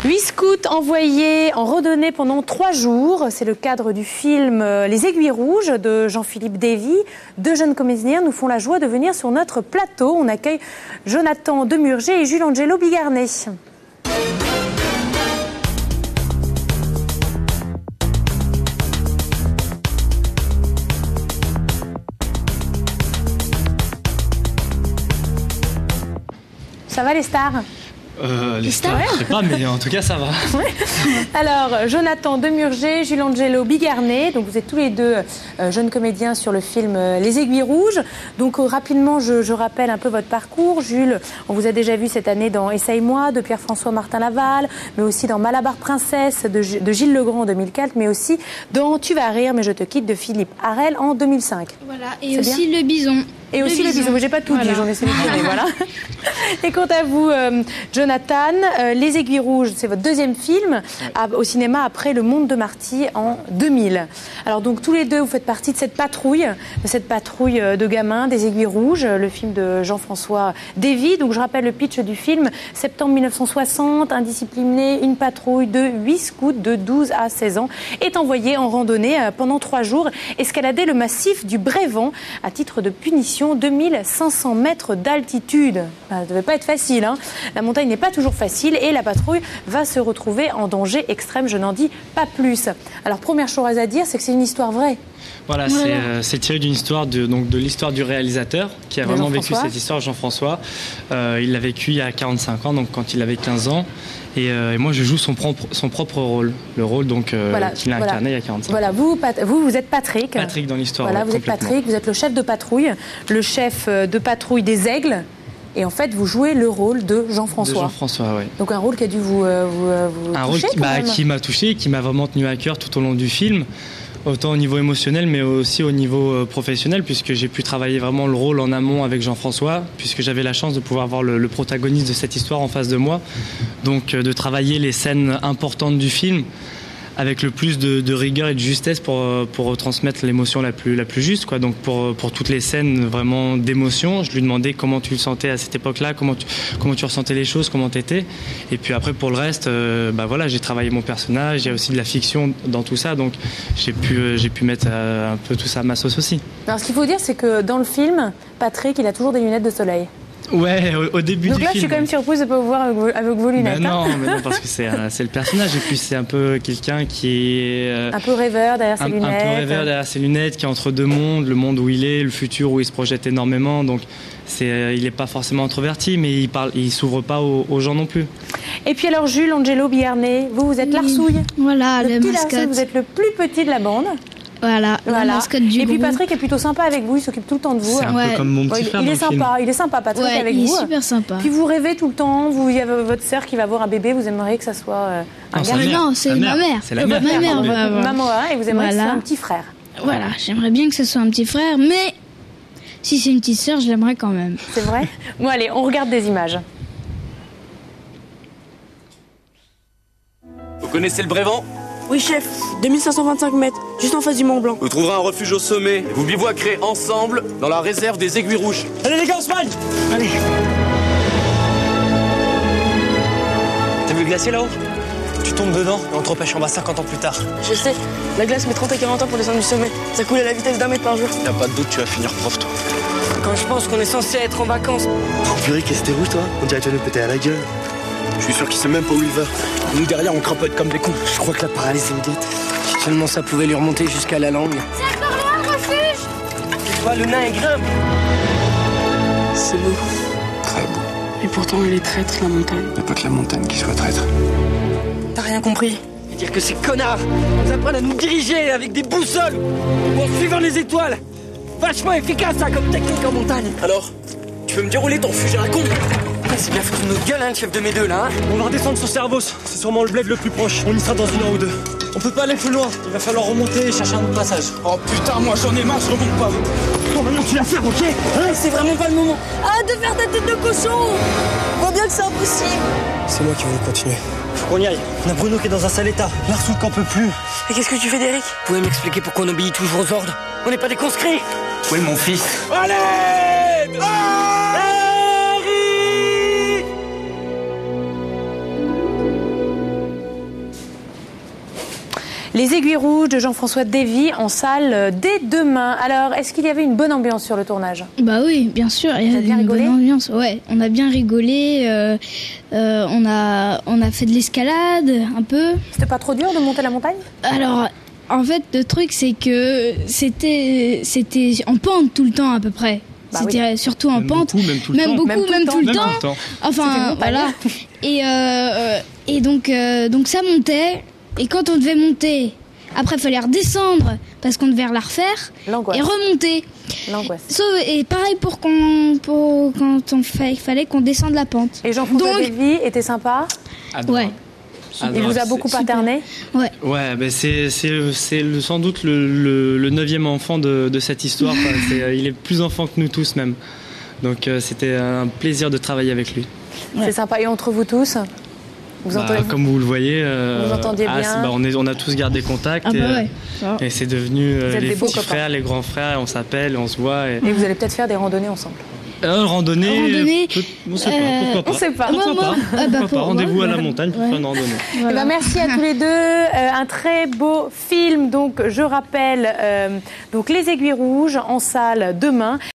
8 scouts envoyés en randonnée pendant 3 jours. C'est le cadre du film Les Aiguilles Rouges de Jean-Philippe Davy. 2 jeunes comédiens nous font la joie de venir sur notre plateau. On accueille Jonathan Demurger et Jules Angelo Bigarnet. Ça va les stars ? Les stars, je sais pas, mais en tout cas, ça va. Alors, Jonathan Demurger, Jules Angelo Bigarnet, donc vous êtes tous les deux jeunes comédiens sur le film Les Aiguilles Rouges. Donc, rapidement, je rappelle un peu votre parcours. Jules, on vous a déjà vu cette année dans Essaye-moi de Pierre-François Martin Laval, mais aussi dans Malabar Princesse de Gilles Legrand en 2004, mais aussi dans Tu vas rire, mais je te quitte de Philippe Harel en 2005. Voilà, et aussi Le Bison. Et aussi le bison, mais j'ai pas tout dit, j'en ai sélectionné, voilà. Et quant à vous, Jonathan, Les Aiguilles Rouges, c'est votre deuxième film au cinéma après Le Monde de Marty en 2000. Alors donc tous les deux, vous faites partie de cette patrouille de gamins, des Aiguilles Rouges, le film de Jean-François Davy. Donc je rappelle le pitch du film, septembre 1960, indiscipliné, une patrouille de 8 scouts de 12 à 16 ans est envoyée en randonnée pendant 3 jours, escalader le massif du Brévent à titre de punition. 2500 mètres d'altitude. Ça ne devait pas être facile, hein. La montagne n'est pas toujours facile et la patrouille va se retrouver en danger extrême, je n'en dis pas plus. Alors première chose à dire, c'est que c'est une histoire vraie. Voilà, c'est tiré d'une histoire de l'histoire du réalisateur qui a vraiment vécu cette histoire, Jean-François. Il l'a vécu il y a 45 ans, donc quand il avait 15 ans. Et moi, je joue son propre rôle, le rôle qu'il a incarné il y a 45 ans. Voilà, vous êtes Patrick. Patrick dans l'histoire. Voilà, vous êtes Patrick, vous êtes le chef de patrouille, de patrouille des Aigles. Et en fait, vous jouez le rôle de Jean-François. De Jean-François, oui. Donc un rôle qui a dû vous un toucher, rôle qui m'a touché, qui m'a vraiment tenu à cœur tout au long du film. Autant au niveau émotionnel, mais aussi au niveau professionnel, puisque j'ai pu travailler vraiment le rôle en amont avec Jean-François, puisque j'avais la chance de pouvoir avoir le protagoniste de cette histoire en face de moi. Donc de travailler les scènes importantes du film avec le plus de rigueur et de justesse pour transmettre l'émotion la plus juste, quoi. Donc pour toutes les scènes vraiment d'émotion, je lui demandais comment tu le sentais à cette époque-là, comment tu ressentais les choses, comment t'étais. Et puis après pour le reste, j'ai travaillé mon personnage, il y a aussi de la fiction dans tout ça, donc j'ai pu mettre un peu tout ça à ma sauce aussi. Alors ce qu'il faut dire, c'est que dans le film, Patrick, il a toujours des lunettes de soleil. Ouais, au début du film. Donc là, je suis quand même surprise de ne pas vous voir avec vos lunettes. Mais non, parce que c'est le personnage. Et puis, c'est un peu quelqu'un qui est... un peu rêveur derrière ses lunettes. Un peu rêveur derrière ses lunettes, qui est entre deux mondes. Le monde où il est, le futur où il se projette énormément. Donc, il n'est pas forcément introverti, mais il s'ouvre pas aux gens non plus. Et puis alors, Jules Angelo Bigarnet, vous êtes Larsouille. Voilà, le petit mascotte. Larsouille, vous êtes le plus petit de la bande. Voilà. La mascotte du groupe. Et puis groupe. Patrick est plutôt sympa avec vous, il s'occupe tout le temps de vous. C'est un peu comme mon petit frère. Il est sympa Patrick avec vous. Il est super sympa. Puis vous rêvez tout le temps, il y a votre sœur qui va avoir un bébé, vous aimeriez que ça soit un garçon. Non, c'est ma mère. C'est la mère. Ma mère va avoir. Maman, et vous aimeriez que ce soit un petit frère. Voilà, j'aimerais bien que ce soit un petit frère, mais si c'est une petite sœur, je l'aimerais quand même. C'est vrai ? Bon allez, on regarde des images. Vous connaissez le Brévent ? Oui, chef, 2525 mètres, juste en face du Mont Blanc. Vous trouverez un refuge au sommet et vous bivouaquerez ensemble dans la réserve des Aiguilles Rouges. Allez les gars, on se magne. Allez. T'as vu le glacier là-haut ? Tu tombes dedans et on te repêche en bas 50 ans plus tard. Je sais, la glace met 30 à 40 ans pour descendre du sommet. Ça coule à la vitesse d'1 mètre par jour. Y'a pas de doute, tu vas finir prof, toi. Quand je pense qu'on est censé être en vacances. Oh purée, qu'est-ce que t'es rouge toi ? On dirait que tu vas nous péter à la gueule. Je suis sûr qu'il sait même pas où il va. Nous derrière, on crapote comme des cons. Je crois que la paralysie me guette. Si seulement ça pouvait lui remonter jusqu'à la langue. C'est par loin le refuge. Tu vois, le nain est grimpe. C'est beau. Très beau. Et pourtant, elle est traître, la montagne. Y'a pas que la montagne qui soit traître. T'as rien compris. Dire que ces connards nous apprennent à nous diriger avec des boussoles ou en suivant les étoiles. Vachement efficace, ça, comme technique en montagne. Alors, tu veux me dérouler ton fusil à la con ? C'est bien foutu de notre gueule, hein, le chef de mes deux, là. Hein. On va redescendre sur Servos. C'est sûrement le bled le plus proche. On y sera dans 1 heure ou 2. On peut pas aller plus loin. Il va falloir remonter et chercher un autre passage. Oh putain, moi j'en ai marre, je remonte pas. Bon, maintenant tu vas faire, ok ? C'est vraiment pas le moment. Arrête de faire ta tête de cochon. On voit bien que c'est impossible. C'est moi qui vais continuer. Faut qu'on y aille. On a Bruno qui est dans un sale état. Larsou qu'en peut plus. Et qu'est-ce que tu fais, Derek ? Vous pouvez m'expliquer pourquoi on obéit toujours aux ordres ? On n'est pas des conscrits. Où est mon fils ? Allez Les Aiguilles Rouges de Jean-François Davy en salle dès demain. Alors, est-ce qu'il y avait une bonne ambiance sur le tournage? Bah oui, bien sûr, il y a une bonne ambiance. Ouais, on a bien rigolé, on a fait de l'escalade un peu. C'était pas trop dur de monter la montagne? Alors, en fait, le truc c'est que c'était en pente tout le temps à peu près. Bah c'était surtout en pente, même tout le temps. Enfin, voilà. Et donc ça montait. Et quand on devait monter, après il fallait redescendre parce qu'on devait la refaire et remonter. L'angoisse. Et pareil pour quand il fallait qu'on descende la pente. Et Jean-François Davy était sympa? Ouais. Il vous a beaucoup paterné? Ouais. Ouais, ben c'est sans doute le 9e enfant de cette histoire. Il est plus enfant que nous tous même. Donc c'était un plaisir de travailler avec lui. Ouais. C'est sympa. Et entre vous tous? Comme vous le voyez, vous entendiez bien. On a tous gardé contact et c'est devenu les petits frères, les grands frères, on s'appelle, on se voit. Et vous allez peut-être faire des randonnées ensemble? Randonnée, on sait pas, pourquoi pas. On sait pas. Pourquoi pas. Rendez-vous à la montagne pour faire une randonnée. Voilà. Merci à tous les deux. Un très beau film, donc je rappelle, donc Les Aiguilles Rouges en salle demain.